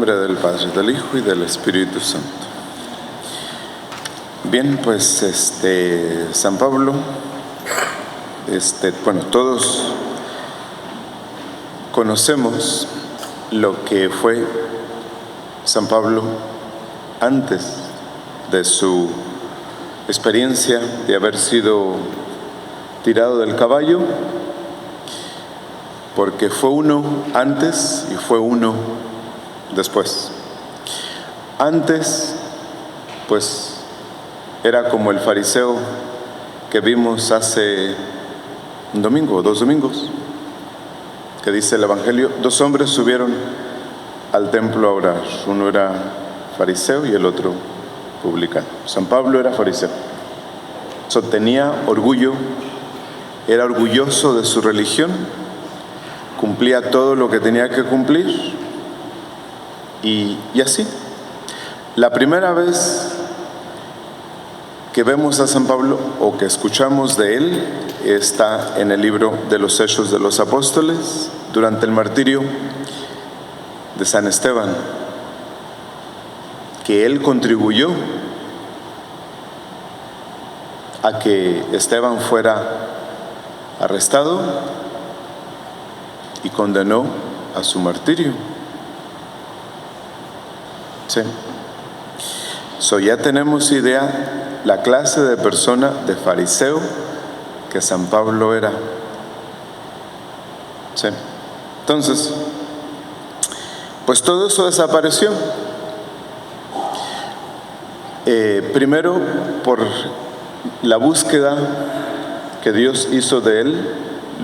nombre del Padre, del Hijo y del Espíritu Santo. Bien, pues San Pablo, todos conocemos lo que fue San Pablo antes de su experiencia de haber sido tirado del caballo, porque fue uno antes y fue uno después. Antes, pues, era como el fariseo que vimos hace un domingo o 2 domingos, que dice el Evangelio, 2 hombres subieron al templo a orar. Uno era fariseo y el otro publicano. San Pablo era fariseo. Tenía orgullo, era orgulloso de su religión, cumplía todo lo que tenía que cumplir y así. La primera vez que vemos a San Pablo o que escuchamos de él está en el libro de los Hechos de los Apóstoles, durante el martirio de San Esteban, que él contribuyó a que Esteban fuera arrestado y condenó a su martirio. Sí. Ya tenemos idea la clase de persona, de fariseo, que San Pablo era. Sí. Entonces, pues todo eso desapareció. Primero, por la búsqueda que Dios hizo de él,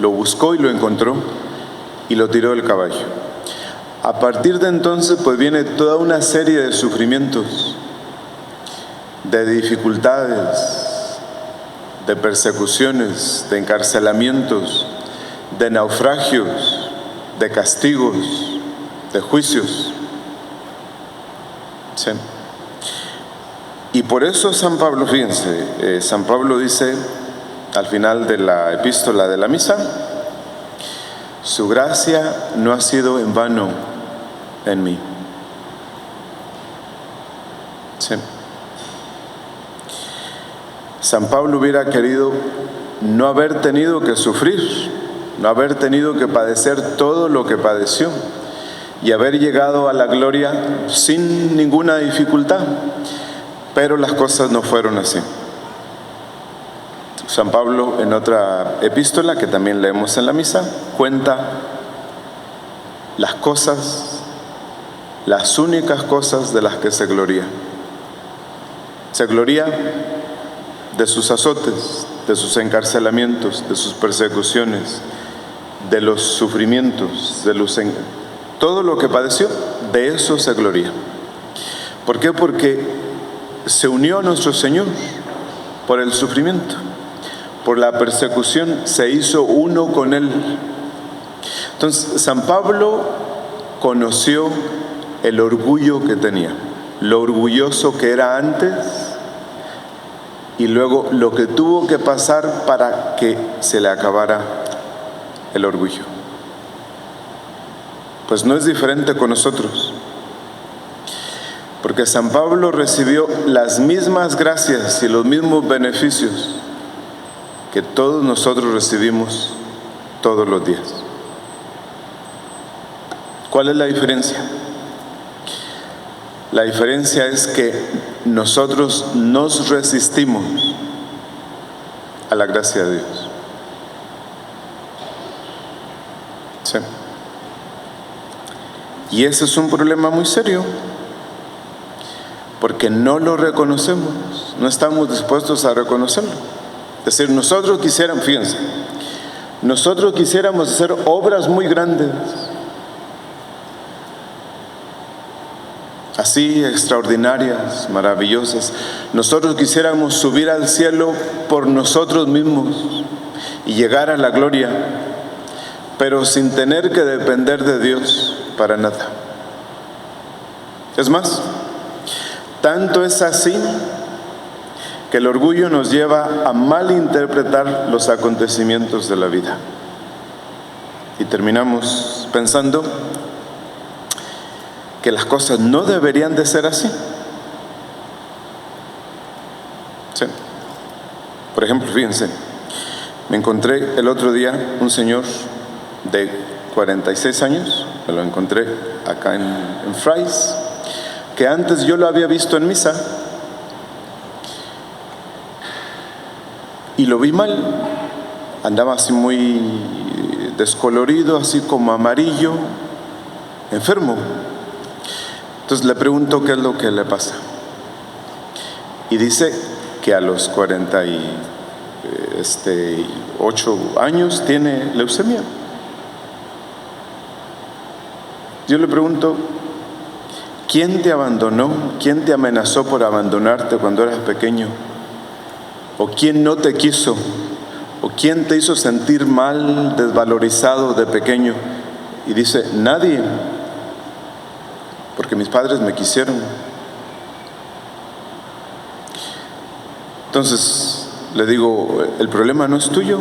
lo buscó y lo encontró y lo tiró del caballo. A partir de entonces, pues viene toda una serie de sufrimientos, de dificultades, de persecuciones, de encarcelamientos, de naufragios, de castigos, de juicios. Sí. Y por eso San Pablo, fíjense, San Pablo dice al final de la epístola de la misa, su gracia no ha sido en vano en mí. Sí. San Pablo hubiera querido no haber tenido que sufrir, no haber tenido que padecer todo lo que padeció y haber llegado a la gloria sin ninguna dificultad. Pero las cosas no fueron así. San Pablo, en otra epístola que también leemos en la misa, cuenta las cosas, las únicas cosas de las que se gloría. Se gloría de sus azotes, de sus encarcelamientos, de sus persecuciones, de los sufrimientos, todo lo que padeció, de eso se gloría. ¿Por qué? Porque se unió a nuestro Señor por el sufrimiento, por la persecución, se hizo uno con Él. Entonces, San Pablo conoció el orgullo que tenía, lo orgulloso que era antes y luego lo que tuvo que pasar para que se le acabara el orgullo. Pues no es diferente con nosotros. Porque San Pablo recibió las mismas gracias y los mismos beneficios que todos nosotros recibimos todos los días. ¿Cuál es la diferencia? La diferencia es que nosotros nos resistimos a la gracia de Dios. Sí. Y ese es un problema muy serio, porque no lo reconocemos, no estamos dispuestos a reconocerlo. Es decir, nosotros quisiéramos hacer obras muy grandes, así extraordinarias, maravillosas. Nosotros quisiéramos subir al cielo por nosotros mismos y llegar a la gloria, pero sin tener que depender de Dios para nada. Es más, tanto es así que el orgullo nos lleva a malinterpretar los acontecimientos de la vida. Y terminamos pensando que las cosas no deberían de ser así. ¿Sí? Por ejemplo, fíjense, me encontré el otro día un señor de 46 años, me lo encontré acá en Fry's, que antes yo lo había visto en misa y lo vi mal, andaba así muy descolorido, así como amarillo, enfermo. Entonces le pregunto qué es lo que le pasa y dice que a los 48 años tiene leucemia. Yo le pregunto, ¿quién te abandonó? ¿Quién te amenazó por abandonarte cuando eras pequeño? ¿O quién no te quiso? ¿O quién te hizo sentir mal, desvalorizado de pequeño? Y dice, nadie, porque mis padres me quisieron. Entonces le digo, el problema no es tuyo.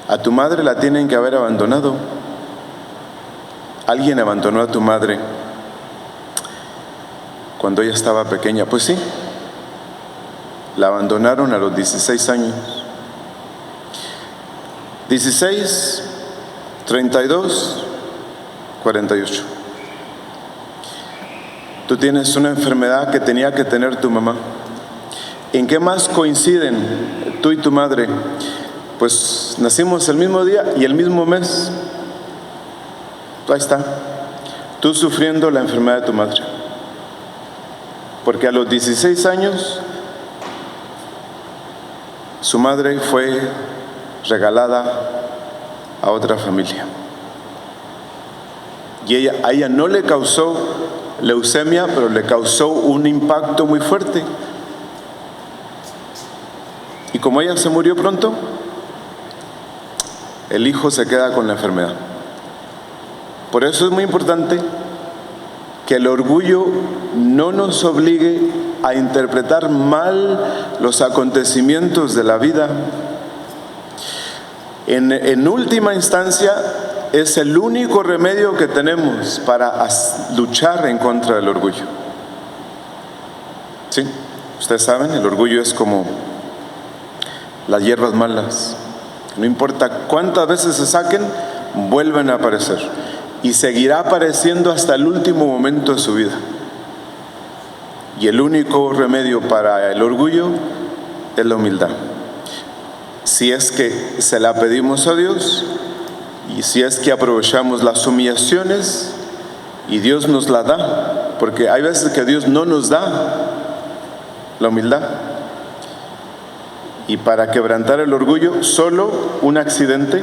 A tu madre la tienen que haber abandonado. Alguien abandonó a tu madre cuando ella estaba pequeña. Pues sí, la abandonaron a los 16 años. 16, 32, 48. Tú tienes una enfermedad que tenía que tener tu mamá. ¿En qué más coinciden tú y tu madre? Pues nacimos el mismo día y el mismo mes. Ahí está, tú sufriendo la enfermedad de tu madre. Porque a los 16 años, su madre fue regalada a otra familia. Y a ella no le causó leucemia, pero le causó un impacto muy fuerte. Y como ella se murió pronto, el hijo se queda con la enfermedad. Por eso es muy importante que el orgullo no nos obligue a interpretar mal los acontecimientos de la vida. En última instancia, es el único remedio que tenemos para luchar en contra del orgullo. ¿Sí? Ustedes saben, el orgullo es como las hierbas malas. No importa cuántas veces se saquen, vuelven a aparecer. Y seguirá apareciendo hasta el último momento de su vida. Y el único remedio para el orgullo es la humildad. Si es que se la pedimos a Dios y si es que aprovechamos las humillaciones y Dios nos la da, porque hay veces que Dios no nos da la humildad. Y para quebrantar el orgullo, solo un accidente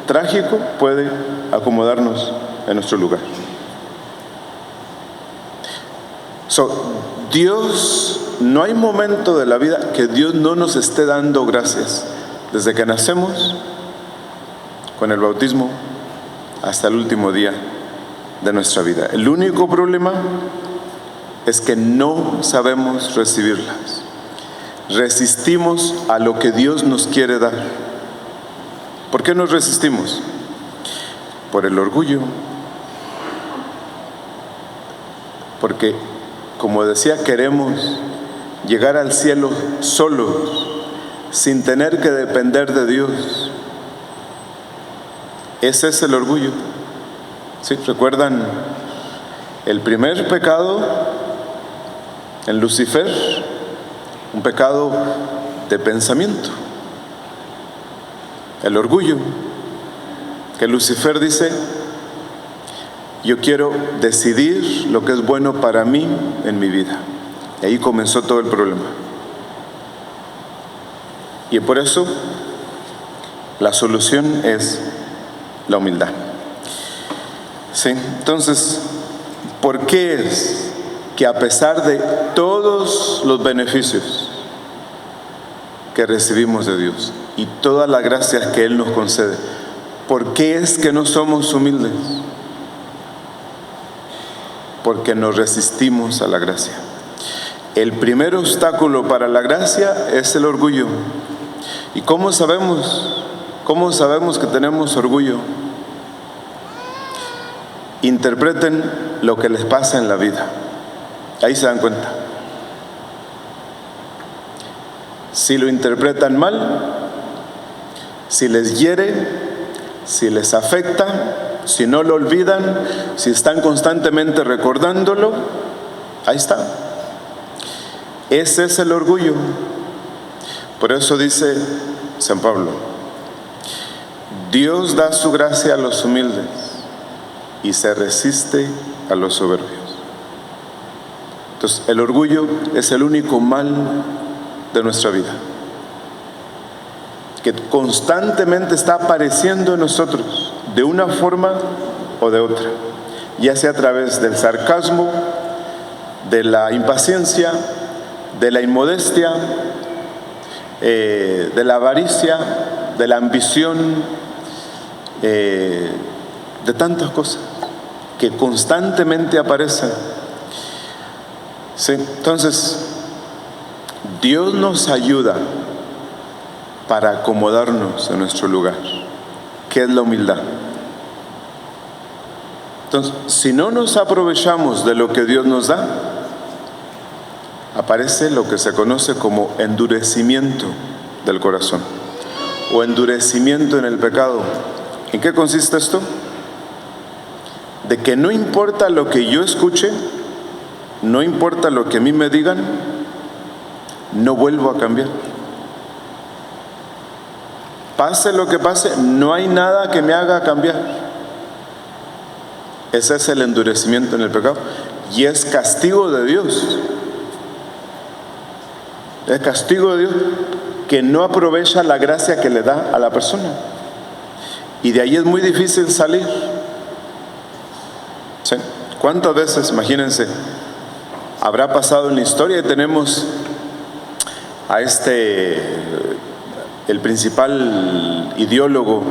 trágico puede acomodarnos en nuestro lugar. Dios, no hay momento de la vida que Dios no nos esté dando gracias. Desde que nacemos, con el bautismo, hasta el último día de nuestra vida. El único problema es que no sabemos recibirlas. Resistimos a lo que Dios nos quiere dar. ¿Por qué nos resistimos? Por el orgullo. Porque, como decía, queremos llegar al cielo solos, sin tener que depender de Dios. Ese es el orgullo. ¿Sí? ¿Recuerdan el primer pecado en Lucifer? Un pecado de pensamiento. El orgullo. Que Lucifer dice, yo quiero decidir lo que es bueno para mí en mi vida. Y ahí comenzó todo el problema. Y por eso la solución es la humildad. ¿Sí? Entonces, ¿por qué es que a pesar de todos los beneficios que recibimos de Dios y todas las gracias que Él nos concede, por qué es que no somos humildes? Porque nos resistimos a la gracia. El primer obstáculo para la gracia es el orgullo. ¿Y cómo sabemos que tenemos orgullo? interpreten lo que les pasa en la vida. Ahí se dan cuenta. Si lo interpretan mal, si les hiere, si les afecta, si no lo olvidan, si están constantemente recordándolo, ahí está. Ese es el orgullo. Por eso dice San Pablo: Dios da su gracia a los humildes y se resiste a los soberbios. Entonces, el orgullo es el único mal de nuestra vida, que constantemente está apareciendo en nosotros de una forma o de otra, ya sea a través del sarcasmo, de la impaciencia, de la inmodestia, de la avaricia, de la ambición, de tantas cosas que constantemente aparecen. Sí, entonces, Dios nos ayuda para acomodarnos en nuestro lugar, que es la humildad. Entonces, si no nos aprovechamos de lo que Dios nos da, aparece lo que se conoce como endurecimiento del corazón o endurecimiento en el pecado. ¿En qué consiste esto? De que no importa lo que yo escuche, no importa lo que a mí me digan, no vuelvo a cambiar. Pase lo que pase, no hay nada que me haga cambiar. Ese es el endurecimiento en el pecado y es castigo de Dios. Es castigo de Dios que no aprovecha la gracia que le da a la persona. Y de ahí es muy difícil salir. ¿Sí? ¿Cuántas veces, imagínense, habrá pasado en la historia y tenemos a el principal ideólogo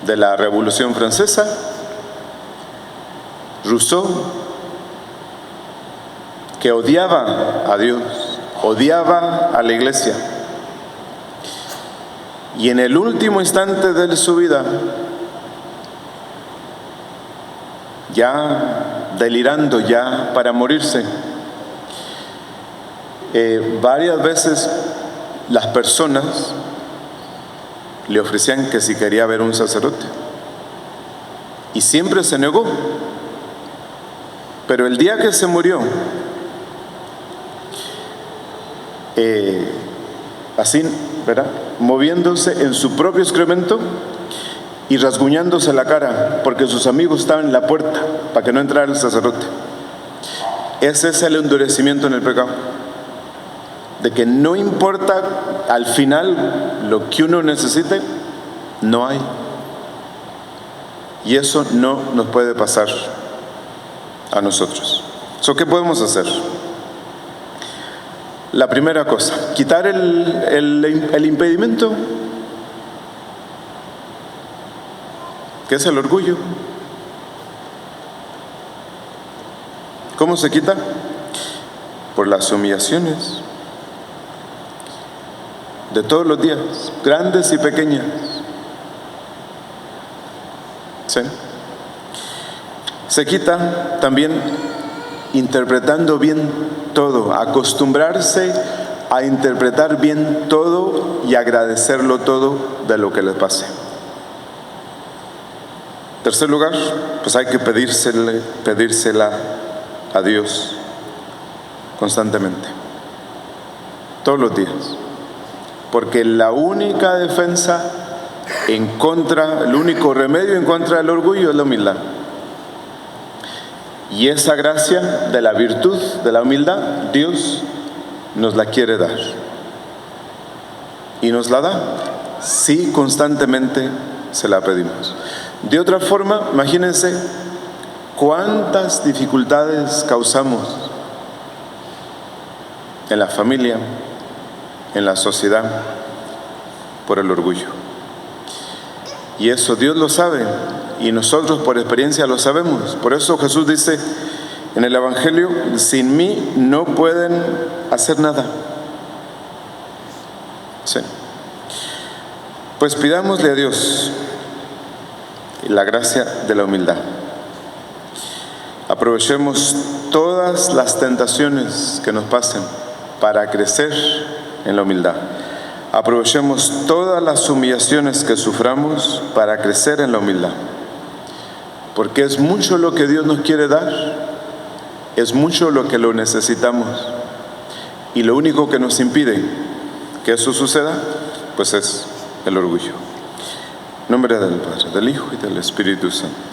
de la Revolución Francesa, Rousseau, que odiaba a Dios, odiaba a la iglesia, y en el último instante de su vida, ya delirando, ya para morirse, varias veces las personas le ofrecían que si quería ver un sacerdote, y siempre se negó. Pero el día que se murió, así, ¿verdad?, moviéndose en su propio excremento y rasguñándose la cara porque sus amigos estaban en la puerta para que no entrara el sacerdote. Ese es el endurecimiento en el pecado, de que no importa al final lo que uno necesite, no hay. Y eso no nos puede pasar a nosotros. ¿Qué podemos hacer? La primera cosa, quitar el impedimento, que es el orgullo. ¿Cómo se quita? Por las humillaciones de todos los días, grandes y pequeñas. ¿Sí? Se quita también interpretando bien todo, acostumbrarse a interpretar bien todo y agradecerlo todo de lo que le pase. En tercer lugar, pues hay que pedírsela a Dios constantemente, todos los días, porque la única defensa el único remedio en contra del orgullo es la humildad. Y esa gracia de la virtud, de la humildad, Dios nos la quiere dar. Y nos la da si constantemente se la pedimos. De otra forma, imagínense cuántas dificultades causamos en la familia, en la sociedad, por el orgullo. Y eso Dios lo sabe, y nosotros por experiencia lo sabemos. Por eso Jesús dice en el Evangelio: sin mí no pueden hacer nada. Sí. Pues pidámosle a Dios la gracia de la humildad. Aprovechemos todas las tentaciones que nos pasen para crecer en la humildad. Aprovechemos todas las humillaciones que suframos para crecer en la humildad. Porque es mucho lo que Dios nos quiere dar, es mucho lo que lo necesitamos. Y lo único que nos impide que eso suceda, pues es el orgullo. En nombre del Padre, del Hijo y del Espíritu Santo.